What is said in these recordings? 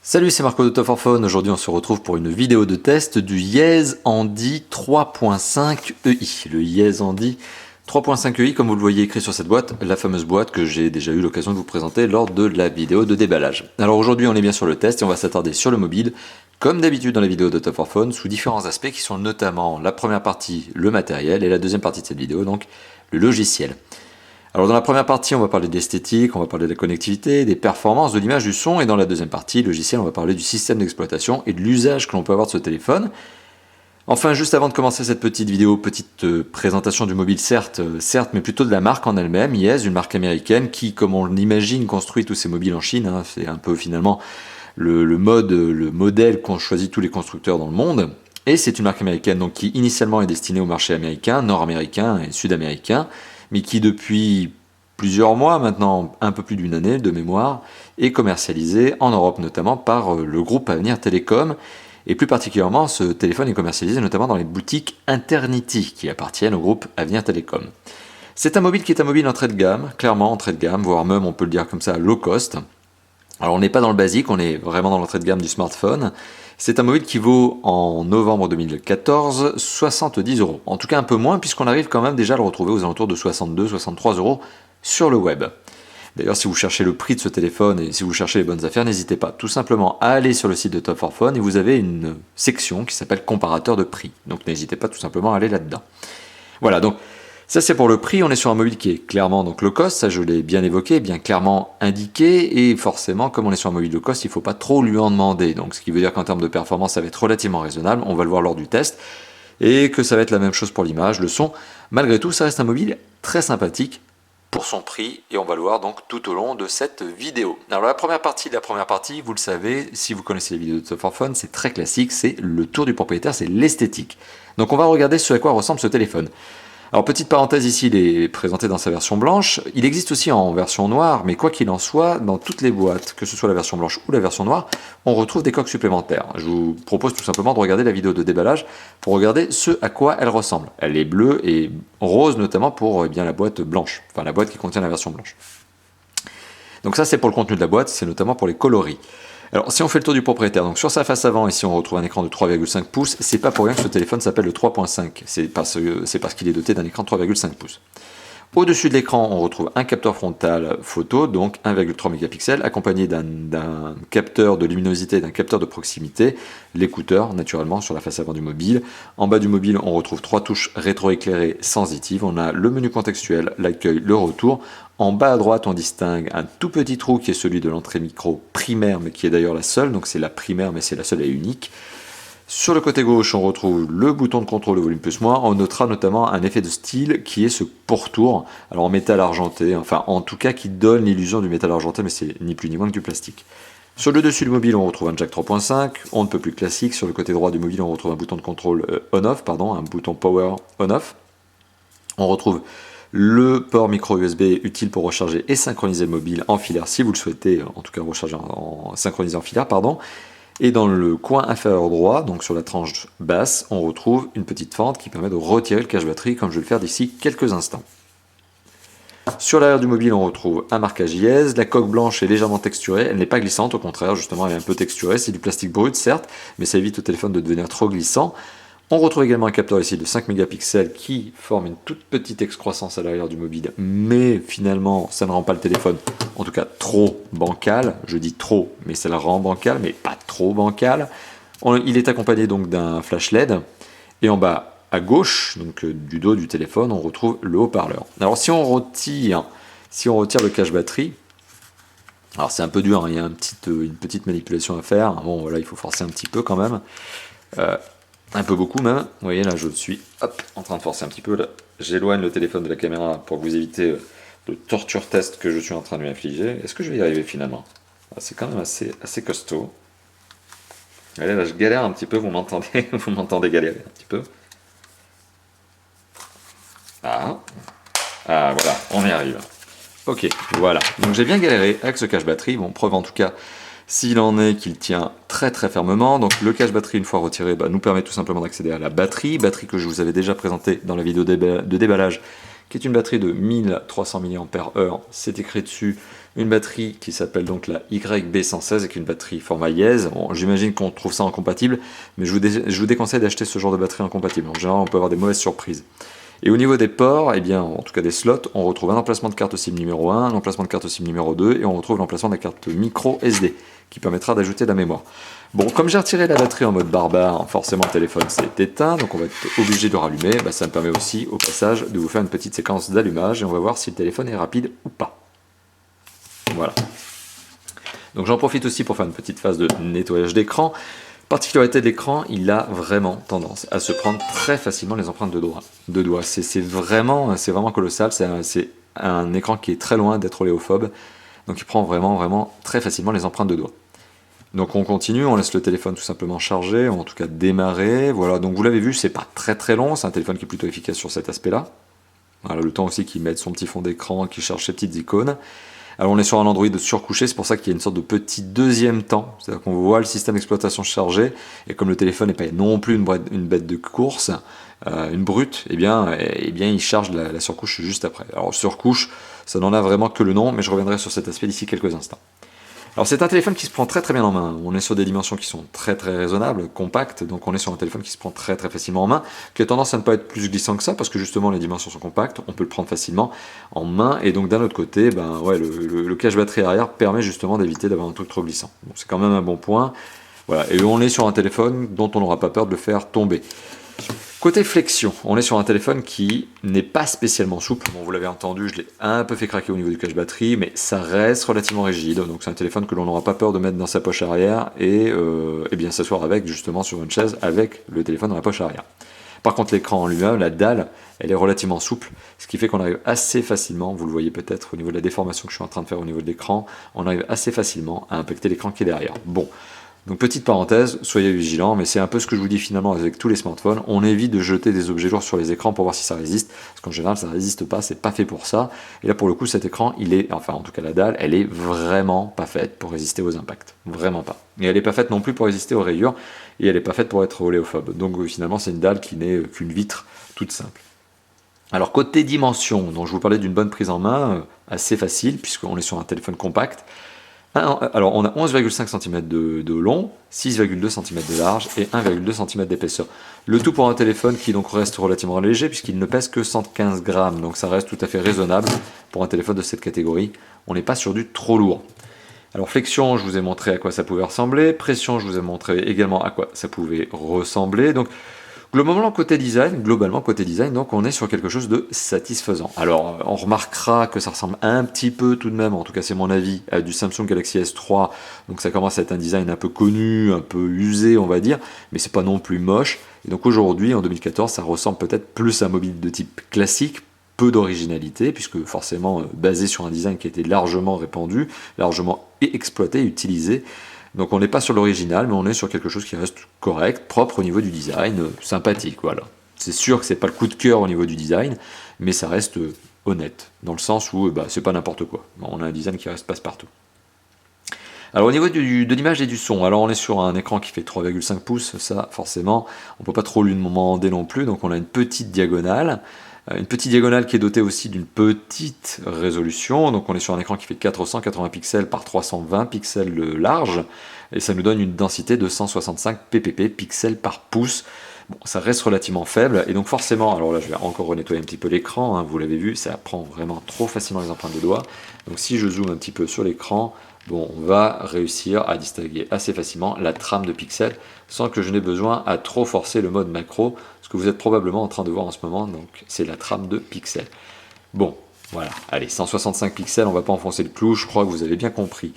Salut, c'est Marco de Top 4 Phone. Aujourd'hui, on se retrouve pour une vidéo de test du Yes-Andy 3.5 EI. Le Yes-Andy 3.5 EI, comme vous le voyez écrit sur cette boîte, la fameuse boîte que j'ai déjà eu l'occasion de vous présenter lors de la vidéo de déballage. Alors aujourd'hui, on est bien sur le test et on va s'attarder sur le mobile, comme d'habitude dans les vidéos de Top 4 Phone, sous différents aspects qui sont notamment la première partie, le matériel, et la deuxième partie de cette vidéo, donc le logiciel. Alors dans la première partie, on va parler d'esthétique, on va parler de la connectivité, des performances, de l'image, du son, et dans la deuxième partie, logiciel, on va parler du système d'exploitation et de l'usage que l'on peut avoir de ce téléphone. Enfin, juste avant de commencer cette petite vidéo, petite présentation du mobile, certes, mais plutôt de la marque en elle-même, Yes, une marque américaine qui, comme on l'imagine, construit tous ces mobiles en Chine. Hein, c'est un peu finalement le modèle qu'ont choisi tous les constructeurs dans le monde. Et c'est une marque américaine donc, qui initialement est destinée au marché américain, nord-américain et sud-américain, mais qui depuis plusieurs mois, maintenant un peu plus d'une année de mémoire, est commercialisé en Europe notamment par le groupe Avenir Télécom. Et plus particulièrement, ce téléphone est commercialisé notamment dans les boutiques Internity qui appartiennent au groupe Avenir Télécom. C'est un mobile qui est un mobile entrée de gamme, clairement entrée de gamme, voire même on peut le dire comme ça low cost. Alors on n'est pas dans le basique, on est vraiment dans l'entrée de gamme du smartphone. C'est un mobile qui vaut en novembre 2014 70 €. En tout cas un peu moins puisqu'on arrive quand même déjà à le retrouver aux alentours de 62-63 € sur le web. D'ailleurs si vous cherchez le prix de ce téléphone et si vous cherchez les bonnes affaires, n'hésitez pas tout simplement à aller sur le site de Top 4 Phone et vous avez une section qui s'appelle comparateur de prix. Donc n'hésitez pas tout simplement à aller là-dedans. Voilà, donc ça c'est pour le prix, on est sur un mobile qui est clairement donc low cost, ça je l'ai bien évoqué, bien clairement indiqué, et forcément comme on est sur un mobile low cost, il ne faut pas trop lui en demander, donc ce qui veut dire qu'en termes de performance ça va être relativement raisonnable, on va le voir lors du test, et que ça va être la même chose pour l'image, le son. Malgré tout ça reste un mobile très sympathique pour son prix, et on va le voir donc tout au long de cette vidéo. Alors la première partie, vous le savez, si vous connaissez les vidéos de Top 4 Phone, c'est très classique, c'est le tour du propriétaire, c'est l'esthétique. Donc on va regarder ce à quoi ressemble ce téléphone. Alors petite parenthèse ici, il est présenté dans sa version blanche, il existe aussi en version noire, mais quoi qu'il en soit, dans toutes les boîtes, que ce soit la version blanche ou la version noire, on retrouve des coques supplémentaires. Je vous propose tout simplement de regarder la vidéo de déballage pour regarder ce à quoi elle ressemble. Elle est bleue et rose notamment pour bien la boîte blanche, enfin la boîte qui contient la version blanche. Donc ça c'est pour le contenu de la boîte, c'est notamment pour les coloris. Alors si on fait le tour du propriétaire, donc sur sa face avant, ici on retrouve un écran de 3,5 pouces, c'est pas pour rien que ce téléphone s'appelle le 3.5, c'est parce qu'il est doté d'un écran de 3,5 pouces. Au-dessus de l'écran, on retrouve un capteur frontal photo, donc 1,3 mégapixels, accompagné d'un capteur de luminosité et d'un capteur de proximité, l'écouteur naturellement sur la face avant du mobile. En bas du mobile, on retrouve 3 touches rétroéclairées sensitives, on a le menu contextuel, l'accueil, le retour. En bas à droite, on distingue un tout petit trou qui est celui de l'entrée micro primaire, mais qui est d'ailleurs la seule, donc c'est la primaire, mais c'est la seule et unique. Sur le côté gauche, on retrouve le bouton de contrôle, le volume plus-moins. On notera notamment un effet de style qui est ce pourtour, alors en métal argenté, enfin en tout cas qui donne l'illusion du métal argenté, mais c'est ni plus ni moins que du plastique. Sur le dessus du mobile, on retrouve un jack 3.5, on ne peut plus classique. Sur le côté droit du mobile, on retrouve un bouton de contrôle on-off, un bouton power on-off. On retrouve le port micro USB utile pour recharger et synchroniser le mobile en filaire si vous le souhaitez, en tout cas recharger synchroniser en filaire, Et dans le coin inférieur droit, donc sur la tranche basse, on retrouve une petite fente qui permet de retirer le cache-batterie, comme je vais le faire d'ici quelques instants. Sur l'arrière du mobile, on retrouve un marquage Yes. La coque blanche est légèrement texturée, elle n'est pas glissante, au contraire, justement, elle est un peu texturée. C'est du plastique brut, certes, mais ça évite au téléphone de devenir trop glissant. On retrouve également un capteur ici de 5 mégapixels qui forme une toute petite excroissance à l'arrière du mobile, mais finalement, ça ne rend pas le téléphone, en tout cas, trop bancal. Je dis trop, mais ça le rend bancal, mais pas trop bancal. Il est accompagné donc d'un flash LED, et en bas à gauche, donc du dos du téléphone, on retrouve le haut-parleur. Alors si on retire le cache-batterie, alors c'est un peu dur, hein, il y a une petite manipulation à faire. Bon voilà, il faut forcer un petit peu quand même. Un peu beaucoup même. Vous voyez là, je suis en train de forcer un petit peu. J'éloigne le téléphone de la caméra pour que vous évitez le torture test que je suis en train de lui infliger. Est-ce que je vais y arriver finalement? C'est quand même assez costaud. Allez, là je galère un petit peu, vous m'entendez vous m'entendez galérer un petit peu. Ah, voilà, on y arrive. Ok, voilà. Donc j'ai bien galéré avec ce cache-batterie. Bon, preuve en tout cas, s'il en est, qu'il tient très très fermement. Donc le cache-batterie, une fois retiré, nous permet tout simplement d'accéder à la batterie que je vous avais déjà présentée dans la vidéo de déballage, qui est une batterie de 1300 mAh. C'est écrit dessus, une batterie qui s'appelle donc la YB116 avec une batterie format Yez. Bon, j'imagine qu'on trouve ça incompatible, mais je vous déconseille d'acheter ce genre de batterie incompatible. En général, on peut avoir des mauvaises surprises. Et au niveau des ports, eh bien, en tout cas des slots, on retrouve un emplacement de carte SIM numéro 1, un emplacement de carte SIM numéro 2, et on retrouve l'emplacement de la carte micro SD, qui permettra d'ajouter de la mémoire. Bon, comme j'ai retiré la batterie en mode barbare, forcément le téléphone s'est éteint, donc on va être obligé de le rallumer. Bah, ça me permet aussi, au passage, de vous faire une petite séquence d'allumage, et on va voir si le téléphone est rapide ou pas. Voilà. Donc j'en profite aussi pour faire une petite phase de nettoyage d'écran. Particularité de l'écran, il a vraiment tendance à se prendre très facilement les empreintes de doigts. C'est vraiment colossal, c'est un écran qui est très loin d'être oléophobe, donc il prend vraiment très facilement les empreintes de doigts. Donc on continue, on laisse le téléphone tout simplement charger, en tout cas démarrer. Voilà, donc vous l'avez vu, c'est pas très long, c'est un téléphone qui est plutôt efficace sur cet aspect-là. Voilà, le temps aussi qu'il mette son petit fond d'écran, qu'il charge ses petites icônes. Alors on est sur un Android surcouché, c'est pour ça qu'il y a une sorte de petit deuxième temps, c'est-à-dire qu'on voit le système d'exploitation chargé, et comme le téléphone n'est pas non plus une bête de course, une brute, eh bien il charge la surcouche juste après. Alors surcouche, ça n'en a vraiment que le nom, mais je reviendrai sur cet aspect d'ici quelques instants. Alors c'est un téléphone qui se prend très bien en main, on est sur des dimensions qui sont très raisonnables, compactes, donc on est sur un téléphone qui se prend très facilement en main, qui a tendance à ne pas être plus glissant que ça, parce que justement les dimensions sont compactes, on peut le prendre facilement en main, et donc d'un autre côté, le cache batterie arrière permet justement d'éviter d'avoir un truc trop glissant. Bon, c'est quand même un bon point, voilà, et on est sur un téléphone dont on n'aura pas peur de le faire tomber. Côté flexion, on est sur un téléphone qui n'est pas spécialement souple. Bon, vous l'avez entendu, je l'ai un peu fait craquer au niveau du cache batterie, mais ça reste relativement rigide. Donc c'est un téléphone que l'on n'aura pas peur de mettre dans sa poche arrière et bien s'asseoir avec, justement sur une chaise avec le téléphone dans la poche arrière. Par contre, l'écran en lui-même, la dalle, elle est relativement souple, ce qui fait qu'on arrive assez facilement, vous le voyez peut-être au niveau de la déformation que je suis en train de faire au niveau de l'écran, on arrive assez facilement à impacter l'écran qui est derrière. Bon. Donc petite parenthèse, soyez vigilants, mais c'est un peu ce que je vous dis finalement avec tous les smartphones, on évite de jeter des objets lourds sur les écrans pour voir si ça résiste, parce qu'en général ça ne résiste pas, c'est pas fait pour ça, et là pour le coup cet écran, enfin en tout cas la dalle, elle est vraiment pas faite pour résister aux impacts, vraiment pas. Et elle n'est pas faite non plus pour résister aux rayures, et elle n'est pas faite pour être oléophobe, donc finalement c'est une dalle qui n'est qu'une vitre toute simple. Alors côté dimension, donc je vous parlais d'une bonne prise en main, assez facile, puisqu'on est sur un téléphone compact. Alors on a 11,5 cm de long, 6,2 cm de large et 1,2 cm d'épaisseur. Le tout pour un téléphone qui donc reste relativement léger puisqu'il ne pèse que 115 grammes, donc ça reste tout à fait raisonnable pour un téléphone de cette catégorie. On n'est pas sur du trop lourd. Alors flexion, je vous ai montré à quoi ça pouvait ressembler. Pression, je vous ai montré également à quoi ça pouvait ressembler. Donc globalement côté design, donc on est sur quelque chose de satisfaisant. Alors on remarquera que ça ressemble un petit peu tout de même, en tout cas c'est mon avis, à du Samsung Galaxy S3, donc ça commence à être un design un peu connu, un peu usé on va dire, mais c'est pas non plus moche. Et donc aujourd'hui, en 2014, ça ressemble peut-être plus à un mobile de type classique, peu d'originalité, puisque forcément basé sur un design qui a été largement répandu, largement exploité, utilisé. Donc on n'est pas sur l'original, mais on est sur quelque chose qui reste correct, propre au niveau du design, sympathique, voilà. C'est sûr que c'est pas le coup de cœur au niveau du design, mais ça reste honnête, dans le sens où c'est pas n'importe quoi. On a un design qui reste passe-partout. Alors au niveau de l'image et du son, alors on est sur un écran qui fait 3,5 pouces, ça forcément, on peut pas trop lui demander non plus, donc on a une petite diagonale qui est dotée aussi d'une petite résolution, donc on est sur un écran qui fait 480 pixels par 320 pixels large, et ça nous donne une densité de 165 ppp, pixels par pouce. Bon, ça reste relativement faible, et donc forcément, alors là je vais encore renettoyer un petit peu l'écran, vous l'avez vu, ça prend vraiment trop facilement les empreintes de doigts, donc si je zoome un petit peu sur l'écran, bon, on va réussir à distinguer assez facilement la trame de pixels, sans que je n'ai besoin à trop forcer le mode macro, ce que vous êtes probablement en train de voir en ce moment, donc c'est la trame de pixels. Bon, voilà, allez, 165 pixels, on va pas enfoncer le clou, je crois que vous avez bien compris.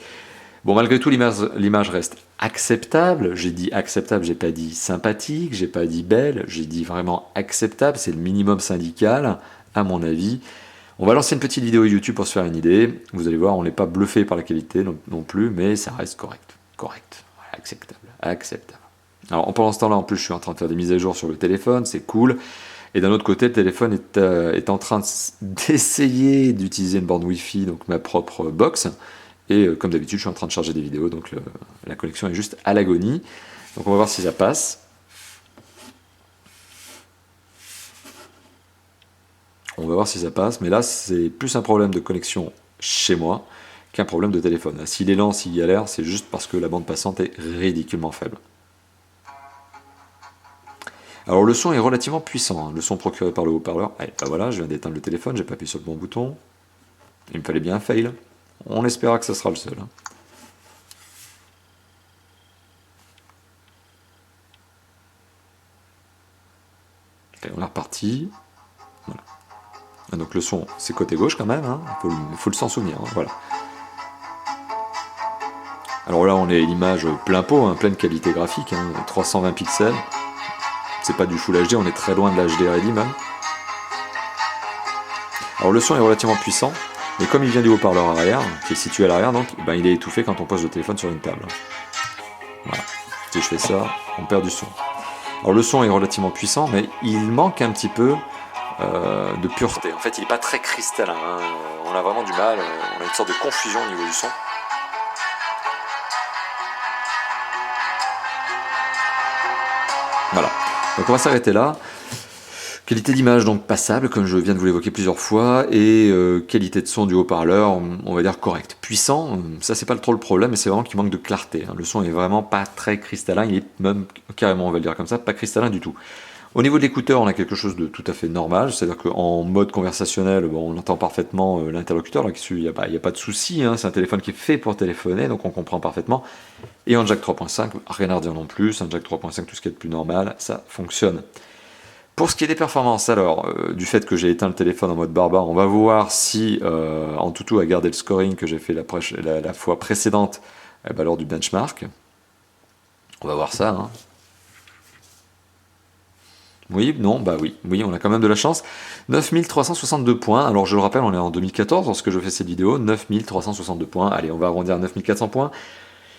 Bon, malgré tout, l'image reste acceptable, j'ai dit acceptable, j'ai pas dit sympathique, j'ai pas dit belle, j'ai dit vraiment acceptable, c'est le minimum syndical, à mon avis. On va lancer une petite vidéo YouTube pour se faire une idée, vous allez voir, on n'est pas bluffé par la qualité non plus, mais ça reste correct, voilà, acceptable. Alors pendant ce temps-là, en plus, je suis en train de faire des mises à jour sur le téléphone, c'est cool. Et d'un autre côté, le téléphone est en train d'essayer d'utiliser une borne Wi-Fi, donc ma propre box. Et comme d'habitude, je suis en train de charger des vidéos, donc la connexion est juste à l'agonie. Donc on va voir si ça passe. On va voir si ça passe, mais là, c'est plus un problème de connexion chez moi qu'un problème de téléphone. S'il est lent, s'il galère, c'est juste parce que la bande passante est ridiculement faible. Alors le son est relativement puissant, hein. Le son procuré par le haut-parleur. Allez, bah voilà, je viens d'éteindre le téléphone, j'ai pas appuyé sur le bon bouton. Il me fallait bien un fail. On espéra que ça sera le seul, hein. Allez, on est reparti. Voilà. Donc le son, c'est côté gauche quand même, hein. Faut le s'en souvenir, hein. Voilà. Alors là, on est l'image plein pot, hein, pleine qualité graphique, hein, 320 pixels. C'est pas du Full HD, on est très loin de l'HD Ready même. Alors le son est relativement puissant, mais comme il vient du haut-parleur arrière, qui est situé à l'arrière, donc ben, il est étouffé quand on pose le téléphone sur une table. Voilà. Si je fais ça, on perd du son. Alors le son est relativement puissant, mais il manque un petit peu de pureté. En fait, il n'est pas très cristallin, hein. On a vraiment du mal, on a une sorte de confusion au niveau du son. Voilà. Donc on va s'arrêter là. Qualité d'image donc passable, comme je viens de vous l'évoquer plusieurs fois, et qualité de son du haut-parleur, on va dire correct. Puissant, ça c'est pas trop le problème, mais c'est vraiment qu'il manque de clarté, hein. Le son est vraiment pas très cristallin, il est même carrément, on va le dire comme ça, pas cristallin du tout. Au niveau de l'écouteur, on a quelque chose de tout à fait normal, c'est-à-dire qu'en mode conversationnel, bon, on entend parfaitement l'interlocuteur, là-dessus il n'y a pas de souci, hein. C'est un téléphone qui est fait pour téléphoner, donc on comprend parfaitement. Et en jack 3.5, rien à redire non plus, un jack 3.5, tout ce qui est de plus normal, ça fonctionne. Pour ce qui est des performances, alors, du fait que j'ai éteint le téléphone en mode barbare, on va voir si Antutu a gardé le scoring que j'ai fait la fois précédente lors du benchmark. On va voir ça, hein. Oui, non, bah oui, on a quand même de la chance. 9362 points, alors je le rappelle, on est en 2014 lorsque je fais cette vidéo, 9362 points, allez, on va arrondir à 9400 points.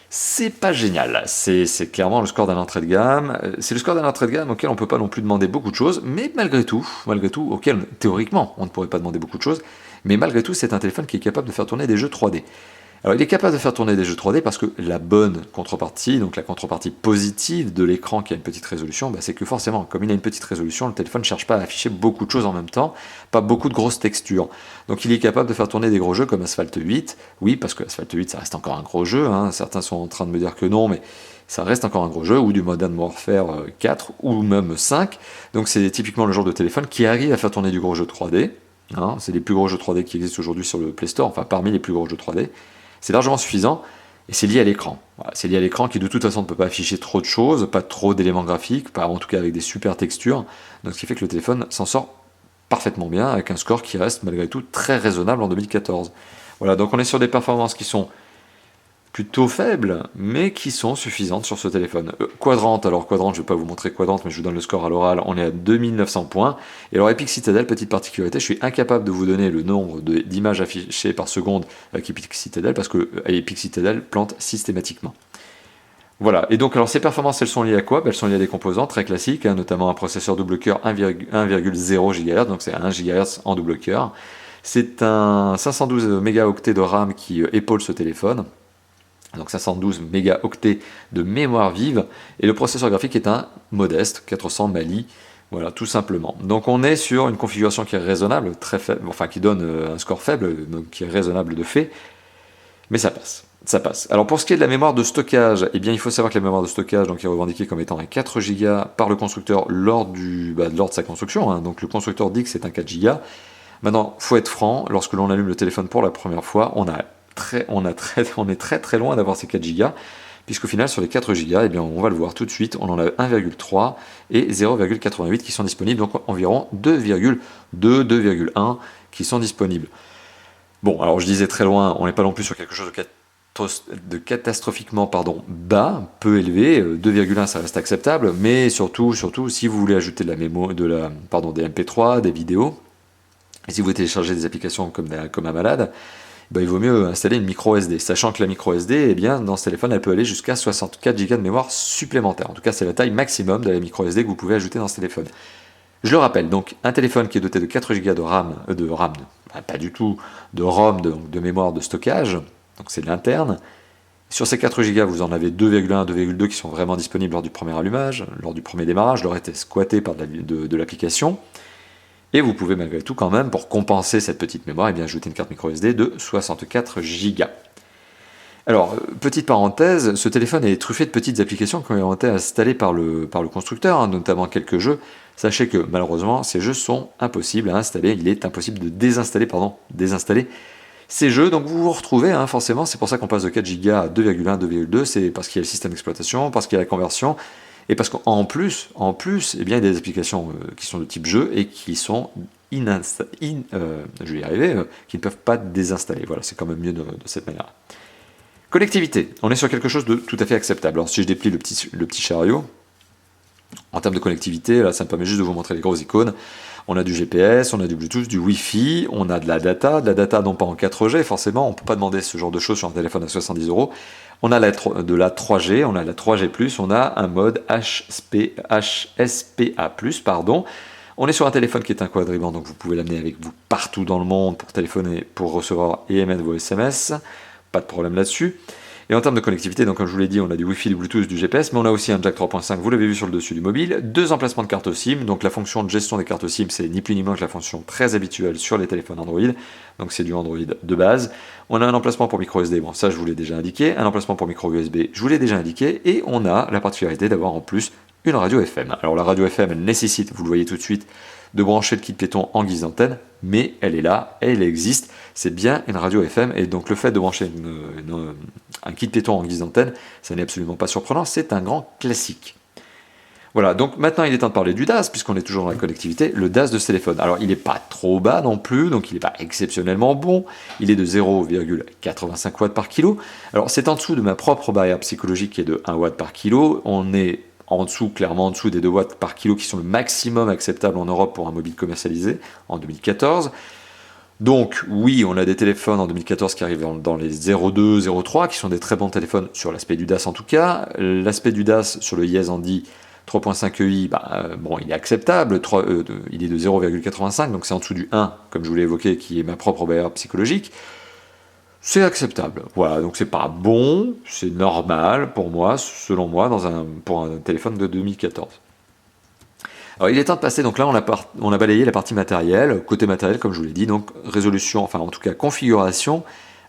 C'est pas génial, c'est clairement le score d'un entrée de gamme, c'est le score d'un entrée de gamme auquel on peut pas non plus demander beaucoup de choses, mais malgré tout, auquel théoriquement on ne pourrait pas demander beaucoup de choses, mais malgré tout c'est un téléphone qui est capable de faire tourner des jeux 3D. Alors il est capable de faire tourner des jeux 3D parce que la bonne contrepartie, donc la contrepartie positive de l'écran qui a une petite résolution, bah, c'est que forcément, comme il a une petite résolution, le téléphone ne cherche pas à afficher beaucoup de choses en même temps, pas beaucoup de grosses textures. Donc il est capable de faire tourner des gros jeux comme Asphalt 8, oui parce que Asphalt 8 ça reste encore un gros jeu, hein. Certains sont en train de me dire que non, mais ça reste encore un gros jeu, ou du Modern Warfare 4, ou même 5, donc c'est typiquement le genre de téléphone qui arrive à faire tourner du gros jeu 3D, hein. C'est les plus gros jeux 3D qui existent aujourd'hui sur le Play Store, enfin parmi les plus gros jeux 3D, c'est largement suffisant, et c'est lié à l'écran. Voilà, c'est lié à l'écran qui de toute façon ne peut pas afficher trop de choses, pas trop d'éléments graphiques, pas en tout cas avec des super textures, donc ce qui fait que le téléphone s'en sort parfaitement bien, avec un score qui reste malgré tout très raisonnable en 2014. Voilà, donc on est sur des performances qui sont plutôt faibles, mais qui sont suffisantes sur ce téléphone. Quadrante, alors Quadrante, je ne vais pas vous montrer Quadrante, mais je vous donne le score à l'oral, on est à 2900 points. Et alors Epic Citadel, petite particularité, je suis incapable de vous donner le nombre d'images affichées par seconde avec Epic Citadel, parce que Epic Citadel plante systématiquement. Voilà, et donc alors ces performances, elles sont liées à quoi? Elles sont liées à des composants très classiques, hein, notamment un processeur double cœur 1,0 GHz, donc c'est 1 GHz en double cœur. C'est un 512 mégaoctets de RAM qui épaule ce téléphone. Donc 512 mégaoctets de mémoire vive, et le processeur graphique est un modeste 400 Mali, voilà, tout simplement. Donc on est sur une configuration qui est raisonnable, très faible, enfin qui donne un score faible, donc qui est raisonnable de fait, mais ça passe. Ça passe. Alors pour ce qui est de la mémoire de stockage, eh bien il faut savoir que la mémoire de stockage donc, est revendiquée comme étant un 4 Go par le constructeur lors de sa construction, hein. Donc le constructeur dit que c'est un 4 Go. Maintenant, faut être franc, lorsque l'on allume le téléphone pour la première fois, on est très loin d'avoir ces 4 Go, puisqu'au final sur les 4 Go, eh bien, on va le voir tout de suite, on en a 1,3 et 0,88 qui sont disponibles, donc environ 2,2, 2,1 qui sont disponibles. Bon, alors je disais très loin, on n'est pas non plus sur quelque chose de catastrophiquement bas, peu élevé, 2,1 ça reste acceptable, mais surtout si vous voulez ajouter des MP3, des vidéos, et si vous téléchargez des applications comme un malade, il vaut mieux installer une micro SD, sachant que la micro SD, eh bien, dans ce téléphone, elle peut aller jusqu'à 64 Go de mémoire supplémentaire. En tout cas, c'est la taille maximum de la micro SD que vous pouvez ajouter dans ce téléphone. Je le rappelle, donc, un téléphone qui est doté de 4 Go de RAM, pas du tout, de ROM, de mémoire de stockage, donc c'est de l'interne. Sur ces 4 Go, vous en avez 2,1, 2,2 qui sont vraiment disponibles lors du premier allumage, lors du premier démarrage, leur été squatté par de l'application. Et vous pouvez malgré tout quand même, pour compenser cette petite mémoire, eh bien, ajouter une carte micro SD de 64 Go. Alors, petite parenthèse, ce téléphone est truffé de petites applications qui ont été installées par le constructeur, hein, notamment quelques jeux. Sachez que malheureusement, ces jeux sont impossibles à installer. Il est impossible de désinstaller ces jeux. Donc vous vous retrouvez, hein, forcément, c'est pour ça qu'on passe de 4 Go à 2,1, 2,2, c'est parce qu'il y a le système d'exploitation, parce qu'il y a la conversion, et parce qu'en plus, eh bien, il y a des applications qui sont de type jeu et qui sont je vais y arriver, qui ne peuvent pas désinstaller. Voilà, c'est quand même mieux de cette manière. Connectivité, on est sur quelque chose de tout à fait acceptable. Alors si je déplie le petit chariot, en termes de connectivité, là ça me permet juste de vous montrer les grosses icônes. On a du GPS, on a du Bluetooth, du Wi-Fi, on a de la data non pas en 4G, forcément, on ne peut pas demander ce genre de choses sur un téléphone à 70 €. On a de la 3G, on a la 3G+, on a un mode HSPA+, pardon. On est sur un téléphone qui est un quadriband, donc vous pouvez l'amener avec vous partout dans le monde pour téléphoner, pour recevoir et émettre vos SMS. Pas de problème là-dessus. Et en termes de connectivité, donc comme je vous l'ai dit, on a du Wi-Fi, du Bluetooth, du GPS, mais on a aussi un jack 3.5, vous l'avez vu sur le dessus du mobile, 2 emplacements de carte SIM, donc la fonction de gestion des cartes SIM, c'est ni plus ni moins que la fonction très habituelle sur les téléphones Android, donc c'est du Android de base. On a un emplacement pour micro SD, bon ça je vous l'ai déjà indiqué, un emplacement pour micro USB, je vous l'ai déjà indiqué, et on a la particularité d'avoir en plus une radio FM. Alors la radio FM, elle nécessite, vous le voyez tout de suite, de brancher le kit piéton en guise d'antenne, mais elle est là, elle existe, c'est bien une radio FM, et donc le fait de brancher un kit piéton en guise d'antenne, ça n'est absolument pas surprenant, c'est un grand classique. Voilà, donc maintenant il est temps de parler du DAS, puisqu'on est toujours dans la connectivité, le DAS de ce téléphone. Alors il n'est pas trop bas non plus, donc il n'est pas exceptionnellement bon, il est de 0,85 watts par kilo. Alors c'est en dessous de ma propre barrière psychologique qui est de 1 watt par kilo, on est en dessous, clairement en dessous des 2 watts par kilo qui sont le maximum acceptable en Europe pour un mobile commercialisé en 2014. Donc oui, on a des téléphones en 2014 qui arrivent dans les 0,2, 0,3 qui sont des très bons téléphones sur l'aspect du DAS en tout cas. L'aspect du DAS sur le Yes Andy 3.5 EI, bon, il est acceptable, il est de 0,85, donc c'est en dessous du 1, comme je vous l'ai évoqué, qui est ma propre barrière psychologique. C'est acceptable, voilà, donc c'est pas bon, c'est normal pour moi, selon moi, pour un téléphone de 2014. Alors il est temps de passer, donc là on a balayé la partie matérielle, côté matériel comme je vous l'ai dit, donc résolution, enfin en tout cas configuration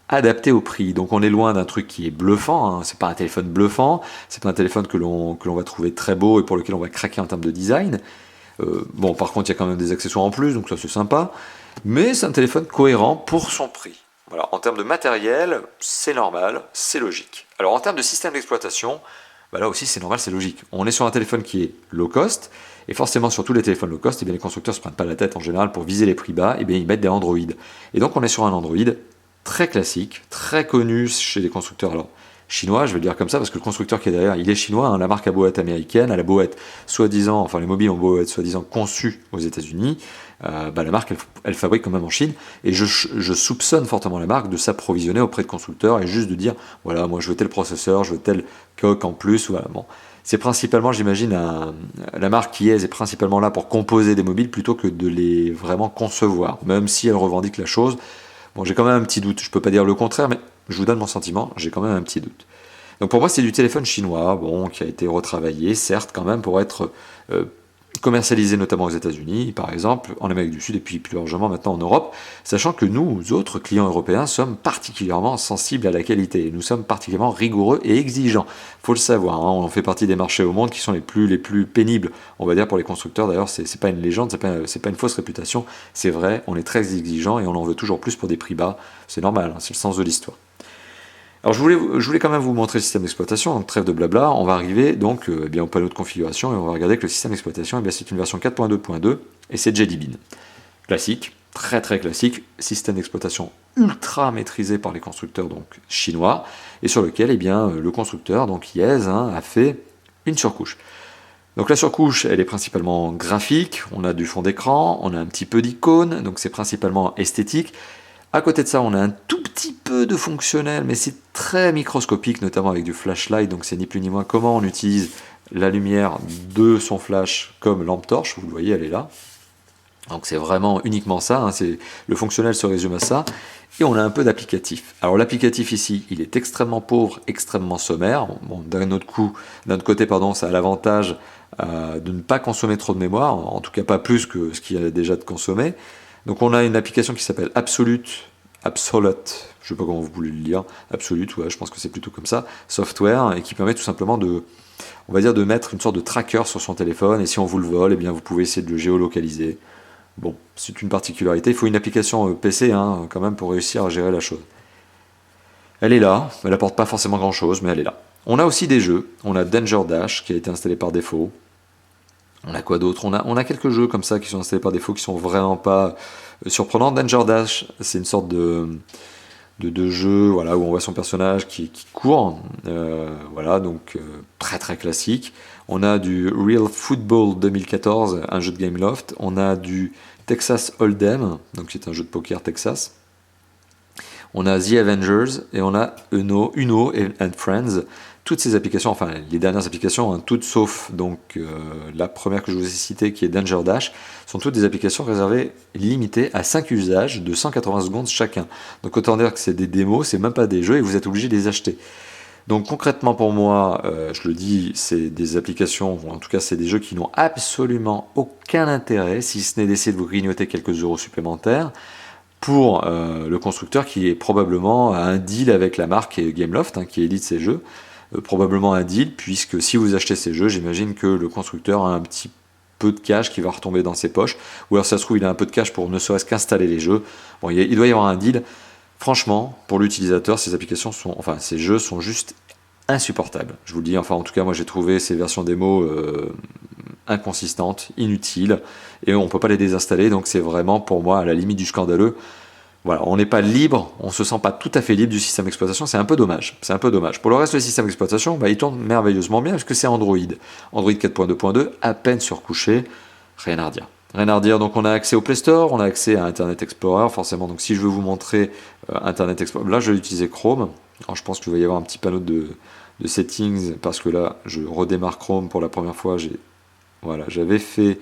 adaptée au prix. Donc on est loin d'un truc qui est bluffant, hein. C'est pas un téléphone bluffant, c'est pas un téléphone que l'on va trouver très beau et pour lequel on va craquer en termes de design. Bon par contre il y a quand même des accessoires en plus, donc ça c'est sympa, mais c'est un téléphone cohérent pour son prix. Voilà, en termes de matériel, c'est normal, c'est logique. Alors en termes de système d'exploitation, là aussi c'est normal, c'est logique. On est sur un téléphone qui est low cost, et forcément sur tous les téléphones low cost, les constructeurs ne se prennent pas la tête en général pour viser les prix bas, ils mettent des Android. Et donc on est sur un Android très classique, très connu chez les constructeurs chinois, je vais le dire comme ça, parce que le constructeur qui est derrière, il est chinois, hein, la marque a beau être américaine, elle a beau être soi-disant, enfin les mobiles ont beau être soi-disant conçus aux États-Unis, la marque elle fabrique quand même en Chine, et je soupçonne fortement la marque de s'approvisionner auprès de constructeurs et juste de dire voilà, moi je veux tel processeur, je veux tel coque en plus, voilà, bon. C'est principalement, j'imagine, la marque qui est principalement là pour composer des mobiles plutôt que de les vraiment concevoir, même si elle revendique la chose. Bon, j'ai quand même un petit doute, je peux pas dire le contraire, mais je vous donne mon sentiment, j'ai quand même un petit doute. Donc pour moi, c'est du téléphone chinois, bon, qui a été retravaillé, certes, quand même, pour être commercialisé notamment aux États-Unis, par exemple, en Amérique du Sud, et puis plus largement maintenant en Europe, sachant que nous, autres clients européens, sommes particulièrement sensibles à la qualité. Nous sommes particulièrement rigoureux et exigeants. Faut le savoir, hein, on fait partie des marchés au monde qui sont les plus pénibles, on va dire, pour les constructeurs. D'ailleurs, c'est pas une légende, c'est pas une fausse réputation, c'est vrai, on est très exigeants et on en veut toujours plus pour des prix bas. C'est normal, hein, c'est le sens de l'histoire. Alors je voulais quand même vous montrer le système d'exploitation, donc trêve de blabla, on va arriver donc au panneau de configuration et on va regarder que le système d'exploitation, c'est une version 4.2.2 et c'est Jelly Bean. Classique, très très classique, système d'exploitation ultra maîtrisé par les constructeurs donc chinois et sur lequel le constructeur, donc Yes, a fait une surcouche. Donc la surcouche, elle est principalement graphique, on a du fond d'écran, on a un petit peu d'icônes, donc c'est principalement esthétique. À côté de ça, on a un tout petit peu de fonctionnel, mais c'est très microscopique, notamment avec du flashlight, donc c'est ni plus ni moins comment on utilise la lumière de son flash comme lampe torche, vous le voyez, elle est là. Donc c'est vraiment uniquement ça, hein, le fonctionnel se résume à ça. Et on a un peu d'applicatif. Alors l'applicatif ici, il est extrêmement pauvre, extrêmement sommaire. Bon, d'un autre côté, ça a l'avantage de ne pas consommer trop de mémoire, en tout cas pas plus que ce qu'il y a déjà de consommé. Donc on a une application qui s'appelle Absolute, je ne sais pas comment vous voulez le lire, Absolute, ouais, je pense que c'est plutôt comme ça, software, et qui permet tout simplement on va dire de mettre une sorte de tracker sur son téléphone, et si on vous le vole, eh bien vous pouvez essayer de le géolocaliser. Bon, c'est une particularité, il faut une application PC hein, quand même pour réussir à gérer la chose. Elle est là, elle n'apporte pas forcément grand chose, mais elle est là. On a aussi des jeux, on a Danger Dash qui a été installé par défaut. On a quoi d'autre on a quelques jeux comme ça qui sont installés par défaut qui sont vraiment pas surprenants. Danger Dash, c'est une sorte de jeu voilà, où on voit son personnage qui court, voilà, donc très très classique. On a du Real Football 2014, un jeu de Gameloft. On a du Texas Hold'em, donc c'est un jeu de poker Texas. On a The Avengers et on a Uno and Friends. Toutes ces applications, enfin les dernières applications, hein, toutes sauf donc la première que je vous ai citée qui est Danger Dash, sont toutes des applications réservées limitées à 5 usages de 180 secondes chacun. Donc autant dire que c'est des démos, c'est même pas des jeux et vous êtes obligé de les acheter. Donc concrètement pour moi, je le dis, c'est des applications, ou en tout cas c'est des jeux qui n'ont absolument aucun intérêt, si ce n'est d'essayer de vous grignoter quelques euros supplémentaires, pour le constructeur qui est probablement à un deal avec la marque Gameloft, hein, qui édite ces jeux. Probablement un deal, puisque si vous achetez ces jeux, j'imagine que le constructeur a un petit peu de cash qui va retomber dans ses poches, ou alors ça se trouve il a un peu de cash pour ne serait-ce qu'installer les jeux. Bon, il doit y avoir un deal. Franchement, pour l'utilisateur, ces jeux sont juste insupportables. Je vous le dis, enfin en tout cas moi j'ai trouvé ces versions démo inconsistantes, inutiles, et on ne peut pas les désinstaller, donc c'est vraiment pour moi à la limite du scandaleux. Voilà, on n'est pas libre, on ne se sent pas tout à fait libre du système d'exploitation, c'est un peu dommage. C'est un peu dommage. Pour le reste, le système d'exploitation, il tourne merveilleusement bien parce que c'est Android. Android 4.2.2, à peine surcouché, rien à redire. Rien à redire, donc on a accès au Play Store, on a accès à Internet Explorer, forcément. Donc si je veux vous montrer Internet Explorer, là je vais utiliser Chrome. Alors je pense qu'il va y avoir un petit panneau de settings parce que là je redémarre Chrome pour la première fois. Voilà, j'avais fait,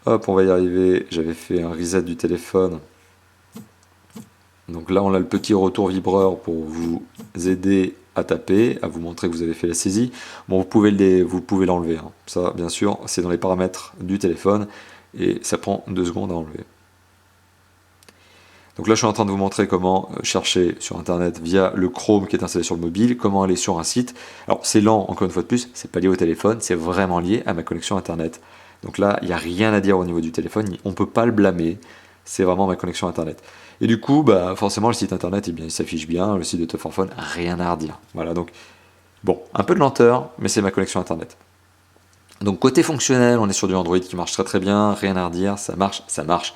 hop, on va y arriver, j'avais fait un reset du téléphone. Donc là, on a le petit retour vibreur pour vous aider à taper, à vous montrer que vous avez fait la saisie. Bon, vous pouvez l'enlever. Hein. Ça, bien sûr, c'est dans les paramètres du téléphone et ça prend 2 secondes à enlever. Donc là, je suis en train de vous montrer comment chercher sur Internet via le Chrome qui est installé sur le mobile, comment aller sur un site. Alors, c'est lent, encore une fois de plus, c'est pas lié au téléphone, c'est vraiment lié à ma connexion Internet. Donc là, il n'y a rien à dire au niveau du téléphone, on ne peut pas le blâmer, c'est vraiment ma connexion Internet. Et du coup, forcément, le site internet, il s'affiche bien, le site de Top 4 Phone, rien à redire. Voilà, donc, bon, un peu de lenteur, mais c'est ma connexion internet. Donc, côté fonctionnel, on est sur du Android qui marche très très bien, rien à redire, ça marche, ça marche.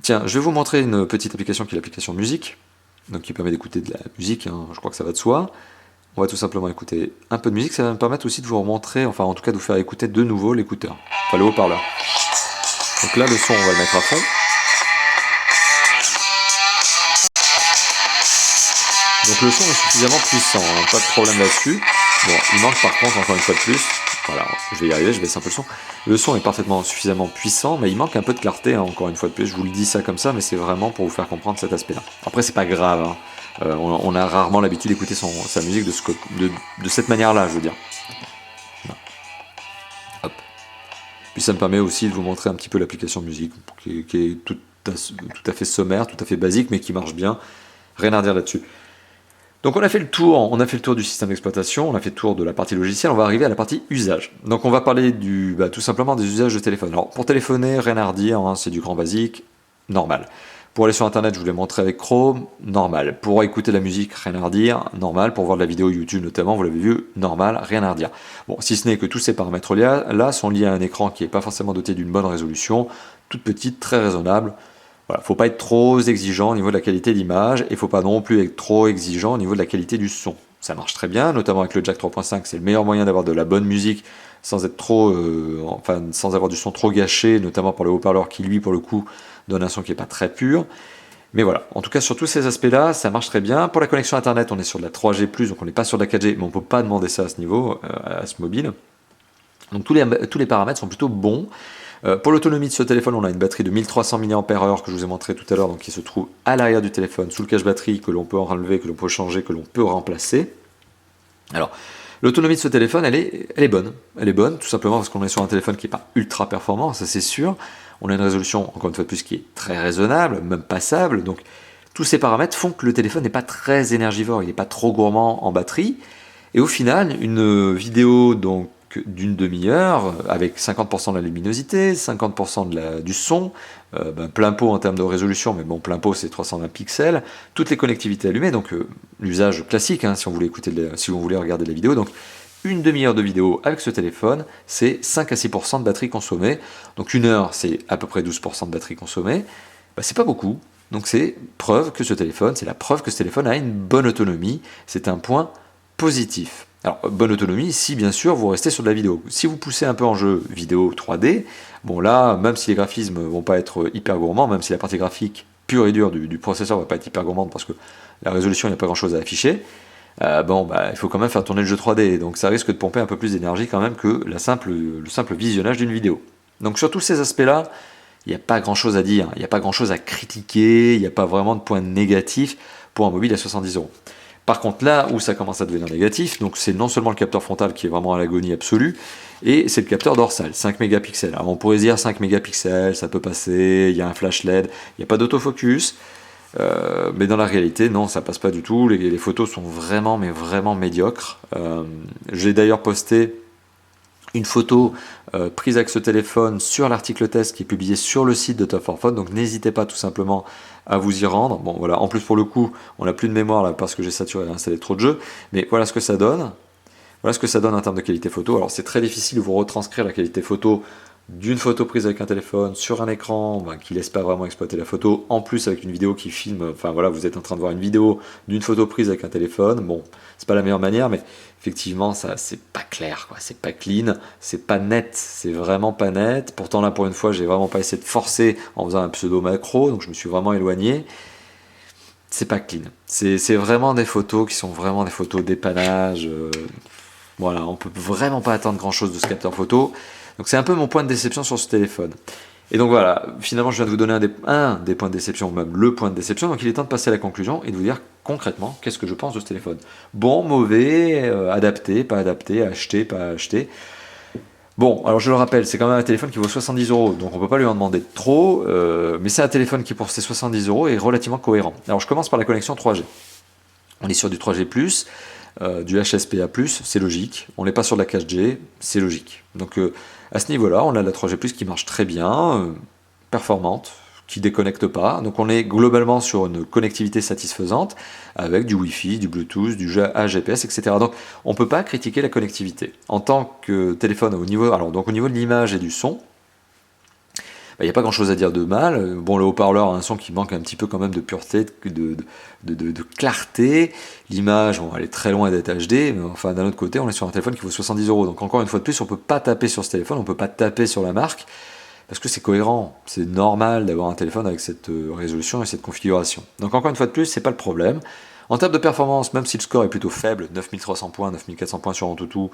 Tiens, je vais vous montrer une petite application qui est l'application musique, donc qui permet d'écouter de la musique, hein, je crois que ça va de soi. On va tout simplement écouter un peu de musique, ça va me permettre aussi de vous remontrer, enfin en tout cas de vous faire écouter de nouveau l'écouteur, enfin le haut-parleur. Donc là, le son, on va le mettre à fond. Donc le son est suffisamment puissant, hein, pas de problème là-dessus. Bon, il manque par contre, encore une fois de plus, voilà, je vais y arriver, je baisse un peu le son. Le son est suffisamment puissant, mais il manque un peu de clarté, hein, encore une fois de plus. Je vous le dis ça comme ça, mais c'est vraiment pour vous faire comprendre cet aspect-là. Après, c'est pas grave, hein. On a rarement l'habitude d'écouter sa musique de cette manière-là, je veux dire. Voilà. Hop. Puis ça me permet aussi de vous montrer un petit peu l'application musique, qui est tout à fait sommaire, tout à fait basique, mais qui marche bien. Rien à dire là-dessus. Donc on a fait le tour du système d'exploitation, on a fait le tour de la partie logicielle, on va arriver à la partie usage. Donc on va parler tout simplement des usages de téléphone. Alors pour téléphoner, rien à redire, hein, c'est du grand basique, normal. Pour aller sur internet, je vous l'ai montré avec Chrome, normal. Pour écouter la musique, rien à redire, normal. Pour voir de la vidéo YouTube notamment, vous l'avez vu, normal, rien à redire. Bon, si ce n'est que tous ces paramètres là sont liés à un écran qui n'est pas forcément doté d'une bonne résolution, toute petite, très raisonnable. Voilà, faut pas être trop exigeant au niveau de la qualité d'image et il faut pas non plus être trop exigeant au niveau de la qualité du son. Ça marche très bien, notamment avec le jack 3.5, c'est le meilleur moyen d'avoir de la bonne musique sans être sans avoir du son trop gâché, notamment par le haut-parleur qui lui pour le coup donne un son qui est pas très pur. Mais voilà, en tout cas sur tous ces aspects-là, ça marche très bien. Pour la connexion internet, on est sur de la 3G+, donc on n'est pas sur de la 4G, mais on peut pas demander ça à ce niveau, à ce mobile. Donc tous les paramètres sont plutôt bons. Pour l'autonomie de ce téléphone, on a une batterie de 1300 mAh que je vous ai montré tout à l'heure, donc qui se trouve à l'arrière du téléphone, sous le cache batterie, que l'on peut enlever, que l'on peut changer, que l'on peut remplacer. Alors, l'autonomie de ce téléphone, elle est bonne. Elle est bonne, tout simplement parce qu'on est sur un téléphone qui n'est pas ultra performant, ça c'est sûr. On a une résolution, encore une fois de plus, qui est très raisonnable, même passable. Donc, tous ces paramètres font que le téléphone n'est pas très énergivore, il n'est pas trop gourmand en batterie. Et au final, une vidéo donc d'une demi-heure, avec 50% de la luminosité, 50% du son, plein pot en termes de résolution, mais bon, plein pot c'est 320 pixels, toutes les connectivités allumées, donc l'usage classique, hein, si on voulait si vous voulez regarder la vidéo, donc une demi-heure de vidéo avec ce téléphone, c'est 5 à 6% de batterie consommée, donc une heure c'est à peu près 12% de batterie consommée, c'est pas beaucoup, donc c'est preuve que ce téléphone, c'est la preuve que ce téléphone a une bonne autonomie, c'est un point positif. Alors, bonne autonomie, si bien sûr vous restez sur de la vidéo. Si vous poussez un peu en jeu vidéo 3D, bon là, même si les graphismes vont pas être hyper gourmands, même si la partie graphique pure et dure du processeur va pas être hyper gourmande parce que la résolution, il n'y a pas grand chose à afficher, il faut quand même faire tourner le jeu 3D, donc ça risque de pomper un peu plus d'énergie quand même que le simple visionnage d'une vidéo. Donc sur tous ces aspects-là, il n'y a pas grand chose à dire, il n'y a pas grand chose à critiquer, il n'y a pas vraiment de points négatifs pour un mobile à 70€. Par contre, là où ça commence à devenir négatif, donc c'est non seulement le capteur frontal qui est vraiment à l'agonie absolue, et c'est le capteur dorsal, 5 mégapixels. Alors on pourrait se dire 5 mégapixels, ça peut passer, il y a un flash LED, il n'y a pas d'autofocus, mais dans la réalité, non, ça passe pas du tout. Les photos sont vraiment, mais vraiment médiocres. J'ai d'ailleurs posté une photo prise avec ce téléphone sur l'article test qui est publié sur le site de Top 4 Phone, donc n'hésitez pas tout simplement à vous y rendre. Bon voilà, en plus pour le coup, on n'a plus de mémoire là parce que j'ai saturé et installé trop de jeux, mais voilà ce que ça donne. Voilà ce que ça donne en termes de qualité photo. Alors c'est très difficile de vous retranscrire la qualité photo d'une photo prise avec un téléphone sur un écran qui laisse pas vraiment exploiter la photo, en plus avec une vidéo qui filme, enfin voilà, vous êtes en train de voir une vidéo d'une photo prise avec un téléphone, bon, c'est pas la meilleure manière, mais effectivement, ça c'est pas clair, quoi, c'est pas clean, c'est pas net, c'est vraiment pas net. Pourtant là, pour une fois, j'ai vraiment pas essayé de forcer en faisant un pseudo macro, donc je me suis vraiment éloigné. C'est pas clean, c'est vraiment des photos qui sont vraiment des photos dépannage. Voilà, on peut vraiment pas attendre grand chose de ce capteur photo. Donc c'est un peu mon point de déception sur ce téléphone. Et donc voilà, finalement je viens de vous donner un des points de déception, même le point de déception, donc il est temps de passer à la conclusion et de vous dire concrètement qu'est-ce que je pense de ce téléphone. Bon, mauvais, adapté, pas adapté, acheté, pas acheté. Bon, alors je le rappelle, c'est quand même un téléphone qui vaut 70€, donc on peut pas lui en demander trop, mais c'est un téléphone qui pour ses 70€ est relativement cohérent. Alors je commence par la connexion 3G. On est sur du 3G+, du HSPA+, c'est logique. On n'est pas sur de la 4G, c'est logique. Donc à ce niveau-là, on a la 3G+, qui marche très bien, performante, qui déconnecte pas. Donc on est globalement sur une connectivité satisfaisante, avec du Wi-Fi, du Bluetooth, du AGPS, etc. Donc on ne peut pas critiquer la connectivité. En tant que téléphone, au niveau de l'image et du son, il n'y a pas grand chose à dire de mal. Bon, le haut-parleur a un son qui manque un petit peu quand même de pureté, de clarté. L'image, bon, elle est très loin d'être HD, mais enfin d'un autre côté, on est sur un téléphone qui vaut 70€. Donc encore une fois de plus, on ne peut pas taper sur ce téléphone, on ne peut pas taper sur la marque, parce que c'est cohérent. C'est normal d'avoir un téléphone avec cette résolution et cette configuration. Donc encore une fois de plus, c'est pas le problème. En termes de performance, même si le score est plutôt faible, 9300 points, 9400 points sur Antutu,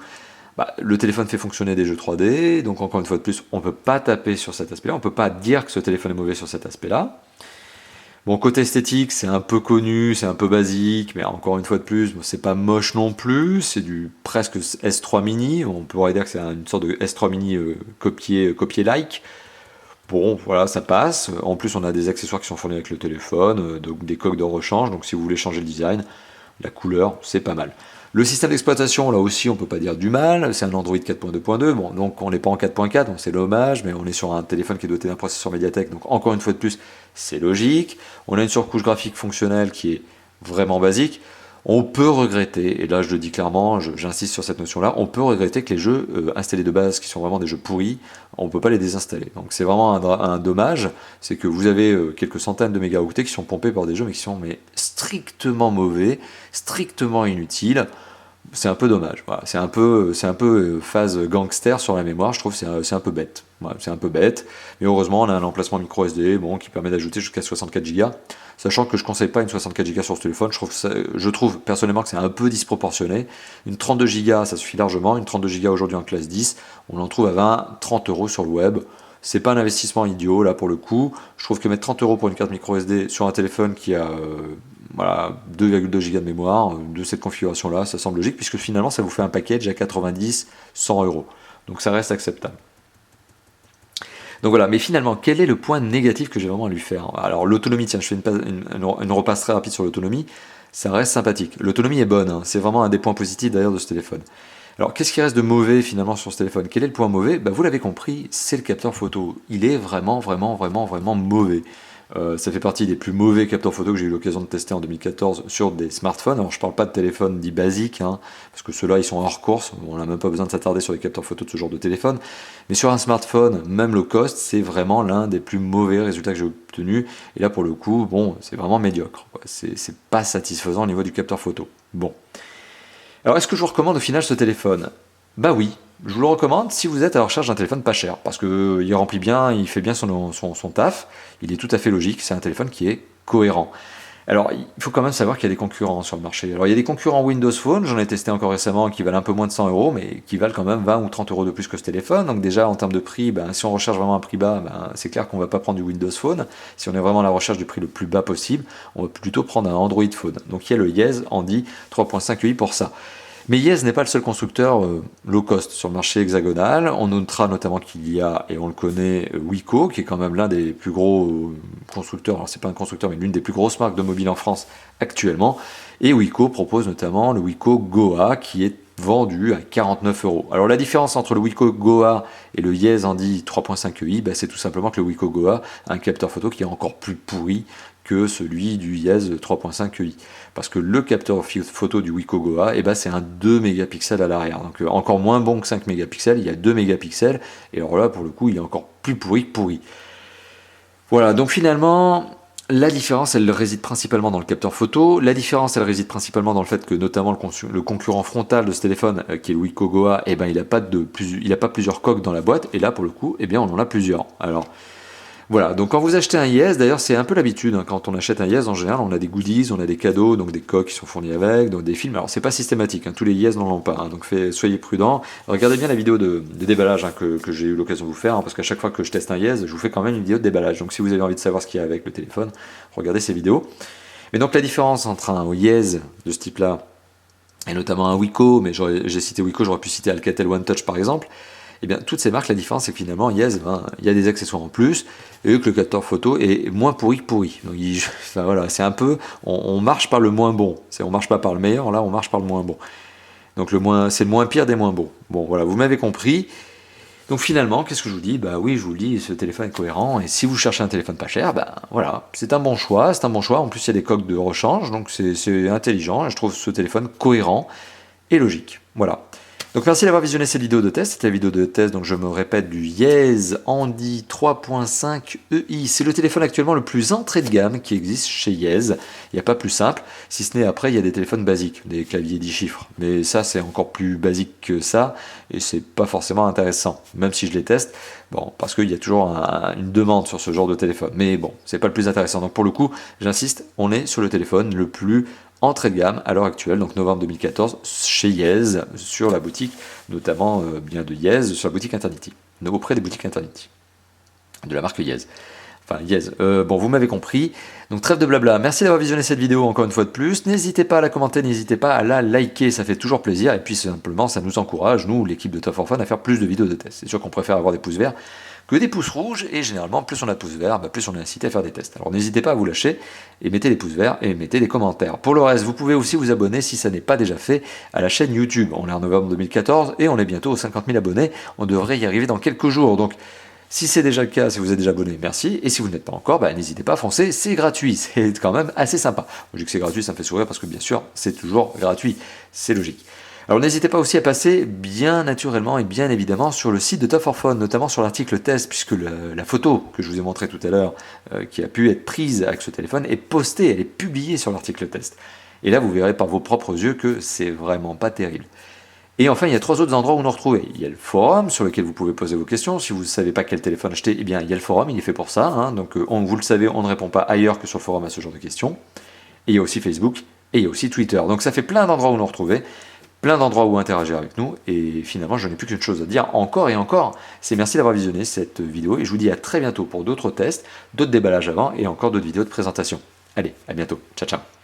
le téléphone fait fonctionner des jeux 3D, donc encore une fois de plus, on ne peut pas taper sur cet aspect-là, on ne peut pas dire que ce téléphone est mauvais sur cet aspect-là. Bon, côté esthétique, c'est un peu connu, c'est un peu basique, mais encore une fois de plus, c'est pas moche non plus, c'est du presque S3 mini, on pourrait dire que c'est une sorte de S3 mini copié-like. Bon, voilà, ça passe. En plus, on a des accessoires qui sont fournis avec le téléphone, donc des coques de rechange, donc si vous voulez changer le design, la couleur, c'est pas mal. Le système d'exploitation, là aussi, on peut pas dire du mal, c'est un Android 4.2.2, bon, donc on n'est pas en 4.4, donc c'est dommage, mais on est sur un téléphone qui est doté d'un processeur Mediatek, donc encore une fois de plus, c'est logique. On a une surcouche graphique fonctionnelle qui est vraiment basique. On peut regretter, et là je le dis clairement, j'insiste sur cette notion-là, on peut regretter que les jeux installés de base, qui sont vraiment des jeux pourris, on ne peut pas les désinstaller. Donc c'est vraiment un dommage, c'est que vous avez quelques centaines de mégaoctets qui sont pompés par des jeux, mais qui sont strictement mauvais, strictement inutiles. C'est un peu dommage. Voilà. C'est un peu phase gangster sur la mémoire, je trouve que c'est un peu bête. Voilà, c'est un peu bête, mais heureusement on a un emplacement micro SD qui permet d'ajouter jusqu'à 64 Go. Sachant que je ne conseille pas une 64 Go sur ce téléphone, je trouve personnellement que c'est un peu disproportionné. Une 32 Go, ça suffit largement. Une 32 Go aujourd'hui en classe 10, on en trouve à 20-30 € sur le web. c'est pas un investissement idiot là pour le coup. Je trouve que mettre 30 € pour une carte micro SD sur un téléphone qui a voilà, 2,2 Go de mémoire de cette configuration là, ça semble logique puisque finalement ça vous fait un package à 90, 100 €. Donc ça reste acceptable. Donc voilà, mais finalement, quel est le point négatif que j'ai vraiment à lui faire? Alors l'autonomie, tiens, je fais une repasse très rapide sur l'autonomie, ça reste sympathique. L'autonomie est bonne, hein, c'est vraiment un des points positifs d'ailleurs de ce téléphone. Alors qu'est-ce qui reste de mauvais finalement sur ce téléphone? Quel est le point mauvais? Bah, vous l'avez compris, c'est le capteur photo. Il est vraiment mauvais. Ça fait partie des plus mauvais capteurs photo que j'ai eu l'occasion de tester en 2014 sur des smartphones. Alors je parle pas de téléphones dits basiques, hein, parce que ceux-là ils sont hors course, on n'a même pas besoin de s'attarder sur les capteurs photo de ce genre de téléphone. Mais sur un smartphone, même low cost, c'est vraiment l'un des plus mauvais résultats que j'ai obtenus. Et là pour le coup, bon, c'est vraiment médiocre. C'est pas satisfaisant au niveau du capteur photo. Bon. Alors est-ce que je vous recommande au final ce téléphone? Bah oui, je vous le recommande si vous êtes à la recherche d'un téléphone pas cher, parce qu'il remplit bien, il fait bien son taf, il est tout à fait logique, c'est un téléphone qui est cohérent. Alors il faut quand même savoir qu'il y a des concurrents sur le marché. Alors il y a des concurrents Windows Phone, j'en ai testé encore récemment, qui valent un peu moins de 100 €, mais qui valent quand même 20 ou 30 € de plus que ce téléphone. Donc déjà en termes de prix, ben, si on recherche vraiment un prix bas, ben, c'est clair qu'on ne va pas prendre du Windows Phone. Si on est vraiment à la recherche du prix le plus bas possible, on va plutôt prendre un Android Phone. Donc il y a le Yes Handy 3.5 UI pour ça. Mais Yes n'est pas le seul constructeur low cost sur le marché hexagonal. On notera notamment qu'il y a, et on le connaît, Wiko, qui est quand même l'un des plus gros constructeurs, alors c'est pas un constructeur, mais l'une des plus grosses marques de mobile en France actuellement. Et Wiko propose notamment le Wiko Goa, qui est vendu à 49 €. Alors la différence entre le Wiko Goa et le Yes Handy 3.5 EI, bah, c'est tout simplement que le Wiko Goa a un capteur photo qui est encore plus pourri que celui du Yes 3.5 EI. Parce que le capteur photo du Wiko Goa, eh ben, c'est un 2 mégapixels à l'arrière. Donc encore moins bon que 5 mégapixels, il y a 2 mégapixels. Et alors là, pour le coup, il est encore plus pourri. Voilà, donc finalement, la différence, elle réside principalement dans le capteur photo. La différence, elle réside principalement dans le fait que notamment le concurrent frontal de ce téléphone, qui est le Wiko Goa, eh ben, il n'a pas plusieurs coques dans la boîte. Et là, pour le coup, eh bien, on en a plusieurs. Alors, voilà, donc quand vous achetez un Yes, d'ailleurs c'est un peu l'habitude, hein, quand on achète un Yes en général on a des goodies, on a des cadeaux, donc des coques qui sont fournis avec, donc des films, alors c'est pas systématique, hein, tous les Yes n'en ont pas, hein, donc soyez prudents, regardez bien la vidéo de déballage hein, que j'ai eu l'occasion de vous faire, hein, parce qu'à chaque fois que je teste un Yes, je vous fais quand même une vidéo de déballage, donc si vous avez envie de savoir ce qu'il y a avec le téléphone, regardez ces vidéos. Mais donc la différence entre un Yes de ce type là, et notamment un Wiko, mais j'ai cité Wiko, j'aurais pu citer Alcatel One Touch par exemple, et bien toutes ces marques, la différence c'est que finalement Yes, ben, il y a des accessoires en plus, et que le capteur photo est moins pourri que pourri. Donc enfin, voilà, c'est un peu, on marche par le moins bon, on marche pas par le meilleur, là on marche par le moins bon. Donc c'est le moins pire des moins bons. Bon voilà, vous m'avez compris. Donc finalement, qu'est-ce que je vous dis? Bah oui, je vous le dis, ce téléphone est cohérent, et si vous cherchez un téléphone pas cher, bah voilà, c'est un bon choix, en plus il y a des coques de rechange, donc c'est intelligent, et je trouve ce téléphone cohérent et logique. Voilà. Donc merci d'avoir visionné cette vidéo de test. C'était la vidéo de test, donc je me répète, du Yes Handy 3.5 EI. C'est le téléphone actuellement le plus entrée de gamme qui existe chez Yes. Il n'y a pas plus simple, si ce n'est après il y a des téléphones basiques, des claviers 10 chiffres. Mais ça c'est encore plus basique que ça et c'est pas forcément intéressant, même si je les teste. Bon, parce qu'il y a toujours une demande sur ce genre de téléphone. Mais bon, c'est pas le plus intéressant. Donc pour le coup, j'insiste, on est sur le téléphone le plus entrée de gamme à l'heure actuelle, donc novembre 2014, chez Yes, sur la boutique, notamment bien de Yes, sur la boutique Internity, auprès des boutiques Internity, de la marque Yes. Enfin, Yes. Bon, vous m'avez compris. Donc, trêve de blabla. Merci d'avoir visionné cette vidéo encore une fois de plus. N'hésitez pas à la commenter, n'hésitez pas à la liker, ça fait toujours plaisir. Et puis, simplement, ça nous encourage, nous, l'équipe de Top for Fun, à faire plus de vidéos de tests. C'est sûr qu'on préfère avoir des pouces verts que des pouces rouges. Et généralement, plus on a de pouces verts, plus on est incité à faire des tests. Alors, n'hésitez pas à vous lâcher et mettez des pouces verts et mettez des commentaires. Pour le reste, vous pouvez aussi vous abonner, si ça n'est pas déjà fait, à la chaîne YouTube. On est en novembre 2014 et on est bientôt aux 50 000 abonnés. On devrait y arriver dans quelques jours. Donc, si c'est déjà le cas, si vous êtes déjà abonné, merci. Et si vous n'êtes pas encore, n'hésitez pas à foncer, c'est gratuit. C'est quand même assez sympa. Je dis que c'est gratuit, ça me fait sourire parce que bien sûr, c'est toujours gratuit. C'est logique. Alors n'hésitez pas aussi à passer bien naturellement et bien évidemment sur le site de Top for Fun, notamment sur l'article test, puisque la photo que je vous ai montrée tout à l'heure, qui a pu être prise avec ce téléphone, est postée, elle est publiée sur l'article test. Et là, vous verrez par vos propres yeux que c'est vraiment pas terrible. Et enfin, il y a 3 autres endroits où nous retrouver. Il y a le forum sur lequel vous pouvez poser vos questions. Si vous ne savez pas quel téléphone acheter, eh bien, il y a le forum, il est fait pour ça. Hein. Donc, vous le savez, on ne répond pas ailleurs que sur le forum à ce genre de questions. Et il y a aussi Facebook et il y a aussi Twitter. Donc, ça fait plein d'endroits où nous retrouver. plein d'endroits où interagir avec nous, et finalement je n'ai plus qu'une chose à dire encore et encore, c'est merci d'avoir visionné cette vidéo, et je vous dis à très bientôt pour d'autres tests, d'autres déballages avant, et encore d'autres vidéos de présentation. Allez, à bientôt, ciao ciao.